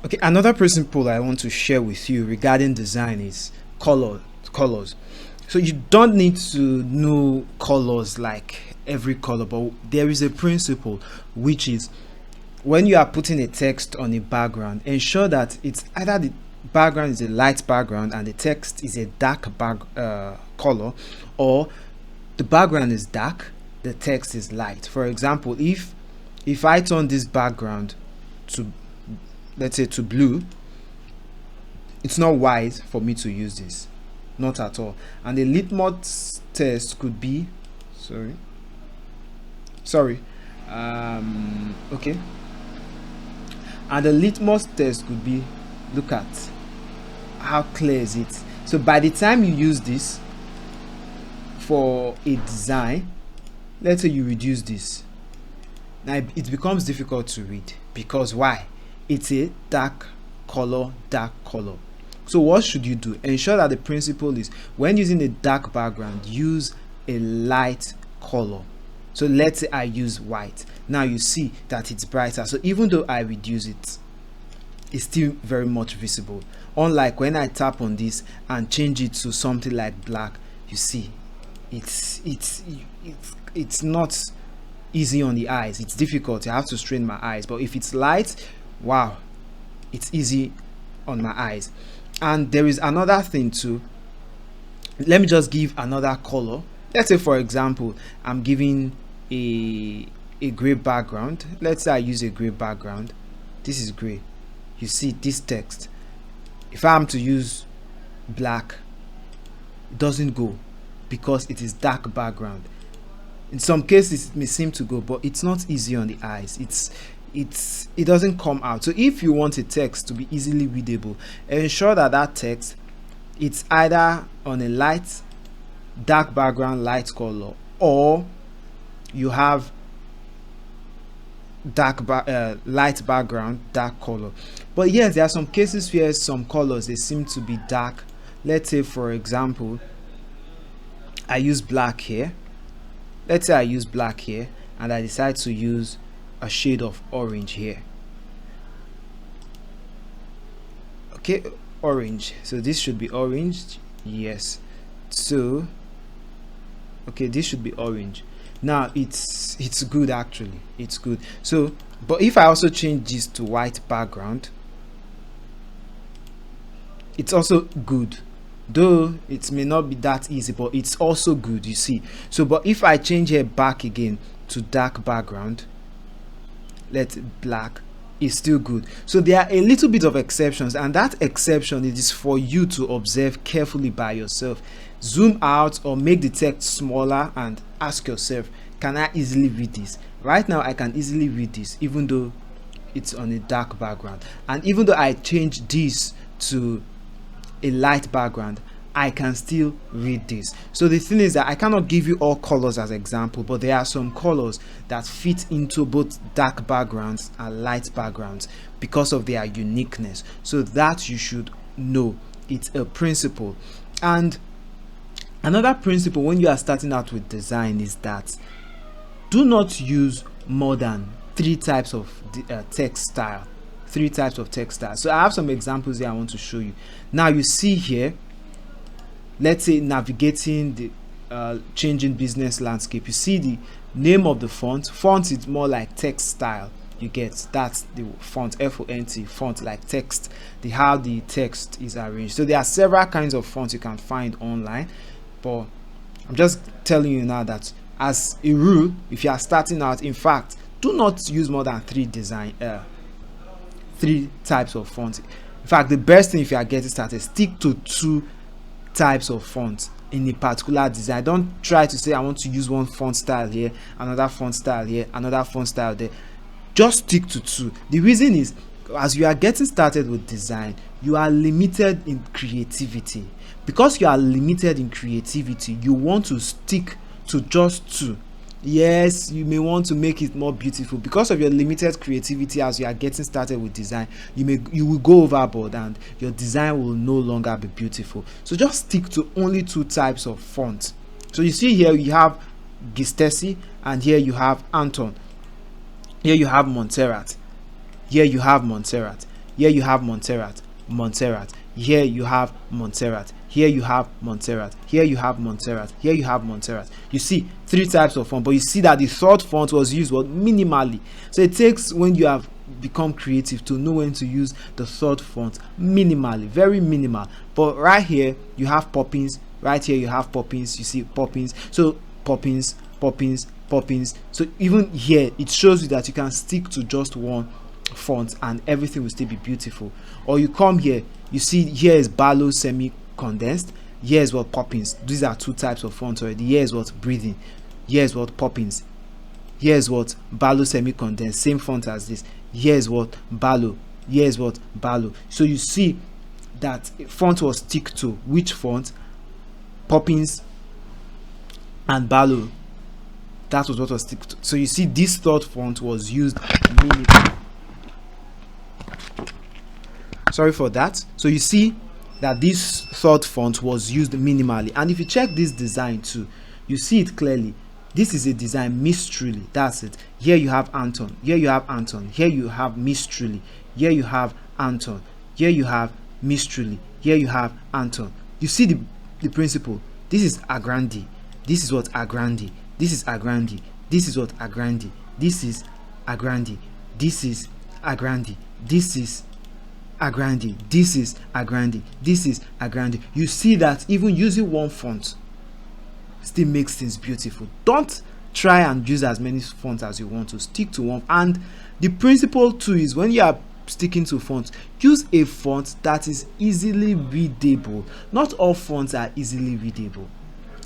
Okay, another principle I want to share with you regarding design is colors. So you don't need to know colors like every color, but there is a principle which is when you are putting a text on a background, ensure that it's either the background is a light background and the text is a dark color, or the background is dark, the text is light. For example, if I turn this background to, let's say, to blue, it's not wise for me to use this, not at all. And the litmus test could be, sorry, okay, and the litmus test could be, look at how clear is it. So by the time you use this for a design, let's say you reduce this, now it becomes difficult to read. Because why? It's a dark color. So what should you do? Ensure that the principle is, when using a dark background, use a light color. So let's say I use white. Now you see that it's brighter. So even though I reduce it, it's still very much visible. Unlike when I tap on this and change it to something like black, you see it's not easy on the eyes. It's difficult. I have to strain my eyes. But if it's light, wow, it's easy on my eyes. And there is another thing too. Let me just give another color. Let's say, for example, I'm giving a gray background. Let's say I use a gray background. This is gray. You see this text. If I'm to use black, it doesn't go because it is dark background. In some cases it may seem to go, but it's not easy on the eyes. It doesn't come out. So if you want a text to be easily readable, ensure that that text, it's either on a dark background, light color, or you have light background, dark color. But yes, there are some cases where some colors, they seem to be dark. Let's say, for example, I use black here. Let's say I use black here and I decide to use a shade of orange here. Okay, orange. So this should be orange. Yes. So okay, this should be orange. Now it's good, actually. It's good. So, but if I also change this to white background, it's also good. Though it may not be that easy, but it's also good, you see. So but if I change here back again to dark background, let's black, is still good. So there are a little bit of exceptions, and that exception, it is for you to observe carefully by yourself. Zoom out or make the text smaller and ask yourself, can I easily read this? Right now I can easily read this even though it's on a dark background, and even though I change this to a light background, I can still read this. So the thing is that I cannot give you all colors as example, but there are some colors that fit into both dark backgrounds and light backgrounds because of their uniqueness. So that you should know. It's a principle. And another principle when you are starting out with design is that do not use more than 3 types of text style. 3 types of text style. So I have some examples here I want to show you. Now you see here, let's say navigating the changing business landscape. You see the name of the font. Font is more like text style. You get, that's the font, F-O-N-T, font, like text, how the text is arranged. So there are several kinds of fonts you can find online, but I'm just telling you now that as a rule, if you are starting out, in fact, do not use more than 3 types of fonts. In fact, the best thing, if you are getting started, stick to 2 types of fonts in a particular design. Don't try to say I want to use one font style here, another font style here, another font style there. Just stick to 2. The reason is, as you are getting started with design, you are limited in creativity. Because you are limited in creativity, you want to stick to just 2. Yes, you may want to make it more beautiful. Because of your limited creativity as you are getting started with design, you will go overboard and your design will no longer be beautiful. So just stick to only 2 types of font. So you see here you have Gistesi, and here you have Anton. Here you have Montserrat. Here you have Montserrat. here you have Montserrat, Montserrat, here you have Montserrat, here you have Montserrat, here you have Montserrat, here you have Montserrat. You see 3 types of font, but you see that the third font was used minimally. So it takes, when you have become creative, to know when to use the third font minimally, very minimal. But right here you have Poppins, right here you have Poppins, you see Poppins, so Poppins, Poppins, Poppins. So even here it shows you that you can stick to just one font and everything will still be beautiful. Or you come here, you see here is Barlow semi condensed, here is what Poppins. These are 2 types of fonts already. Here is what Breathing, here is what Poppins, here is what Barlow semi condensed, same font as this. Here is what Barlow, here is what Barlow. So you see that font was stick to which font? Poppins and Barlow. That was what was stick to. So you see this third font was used minimally. Sorry for that. So you see that this third font was used minimally. And if you check this design too, you see it clearly. This is a design, Miss Truly. That's it. Here you have Anton, here you have Anton, here you have Miss Truly, here you have Anton, here you have Miss Truly, here you have Anton. You see the principle. This is Agrandi, this is what Agrandi, this is Agrandi, this is what Agrandi, this is Agrandi, this is Agrandi, this is Agrandi, this is Agrandi, this is Agrandi. You see that even using one font still makes things beautiful. Don't try and use as many fonts as you want to. Stick to one. And the principle too is, when you are sticking to fonts, use a font that is easily readable. Not all fonts are easily readable.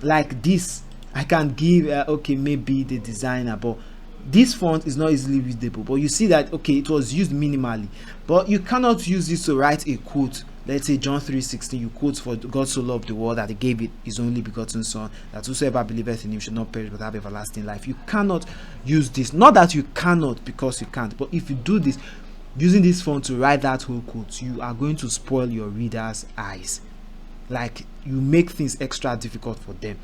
Like this, I can give okay, maybe the designer, but this font is not easily readable. But you see that okay, it was used minimally, but you cannot use this to write a quote. Let's say John 3:16, you quote, for God so loved the world that he gave it his only begotten son, that whosoever believeth in him should not perish but have everlasting life. You cannot use this. Not that you cannot, because you can't, but if you do this, using this font to write that whole quote, you are going to spoil your readers' eyes. Like, you make things extra difficult for them.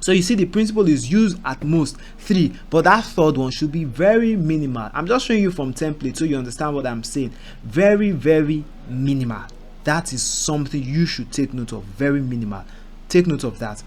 So you see, the principle is use at most 3, but that third one should be very minimal. I'm just showing you from template so you understand what I'm saying. Very, very minimal. That is something you should take note of. Very minimal. Take note of that.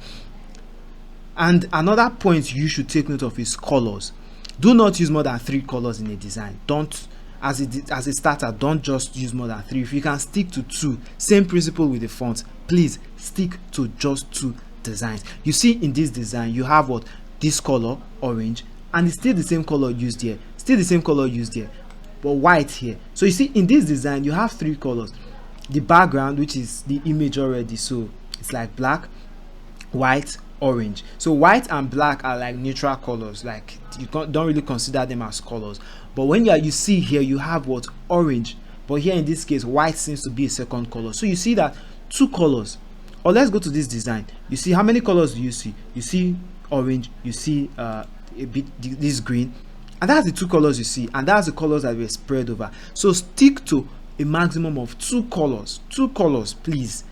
And another point you should take note of is colors. Do not use more than 3 colors in a design. Don't, as a starter, don't just use more than 3. If you can stick to 2, same principle with the font, please stick to just 2 designs. You see, in this design you have what? This color, orange, and it's still the same color used here, still the same color used here, but white here. So you see, in this design you have 3 colors. The background, which is the image already, so it's like black, white, orange. So white and black are like neutral colors, like you don't really consider them as colors. But when you see here, you have what? Orange, but here in this case white seems to be a second color. So you see that 2 colors. Or let's go to this design. You see, how many colors do you see? You see orange, you see a bit this green, and that's the 2 colors you see, and that's the colors that were spread over. So stick to a maximum of 2 colors. 2 colors, please.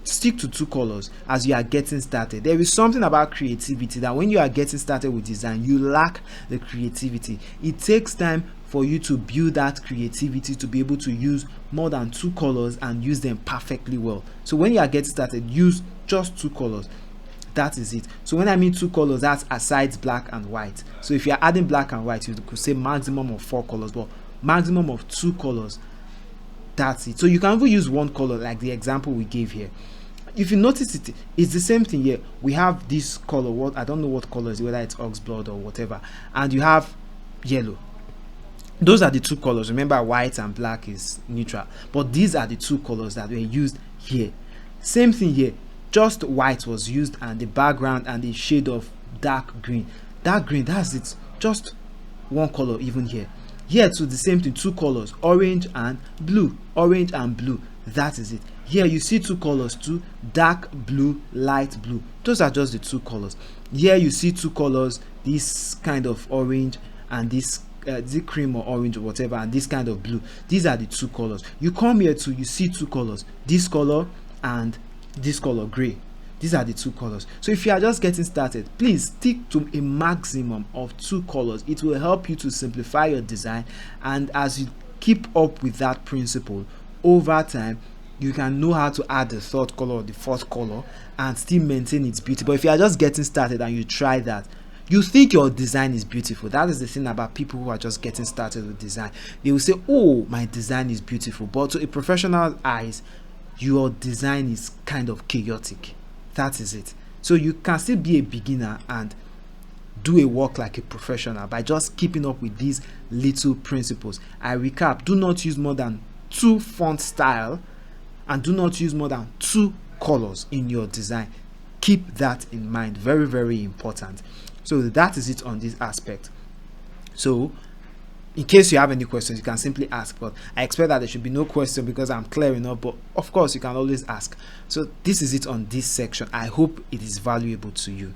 Stick to 2 colors as you are getting started. There is something about creativity that when you are getting started with design, you lack the creativity. It takes time for you to build that creativity to be able to use more than 2 colors and use them perfectly well. So when you are getting started, use just 2 colors. That is it. So when I mean 2 colors, that's aside black and white. So if you are adding black and white, you could say maximum of 4 colors, but maximum of 2 colors. That's it. So you can even use 1 color, like the example we gave here. If you notice it, it's the same thing here. We have this color, what I don't know what color is, whether it's ox blood or whatever, and you have yellow. Those are the 2 colors. Remember, white and black is neutral, but these are the 2 colors that were used here. Same thing here, just white was used, and the background and the shade of dark green. Dark green, that's it. Just 1 color even here. Here too, the same thing, 2 colors, orange and blue. Orange and blue, that is it. Here you see 2 colors too, dark blue, light blue. Those are just the 2 colors. Here you see 2 colors, this kind of orange and this the cream or orange or whatever, and this kind of blue. These are the 2 colors. You come here too, you see 2 colors, this color and this color, gray. These are the 2 colors. So if you are just getting started, please stick to a maximum of 2 colors. It will help you to simplify your design, and as you keep up with that principle, over time you can know how to add the third color or the fourth color and still maintain its beauty. But if you are just getting started and you try that, you think your design is beautiful. That is the thing about people who are just getting started with design. They will say, oh, my design is beautiful, but to a professional eyes, your design is kind of chaotic. That is it. So you can still be a beginner and do a work like a professional by just keeping up with these little principles. I recap: do not use more than 2 font style, and do not use more than 2 colors in your design. Keep that in mind. Very, very important. So that is it on this aspect. So in case you have any questions, you can simply ask, but I expect that there should be no question because I'm clear enough, but of course you can always ask. So this is it on this section. I hope it is valuable to you.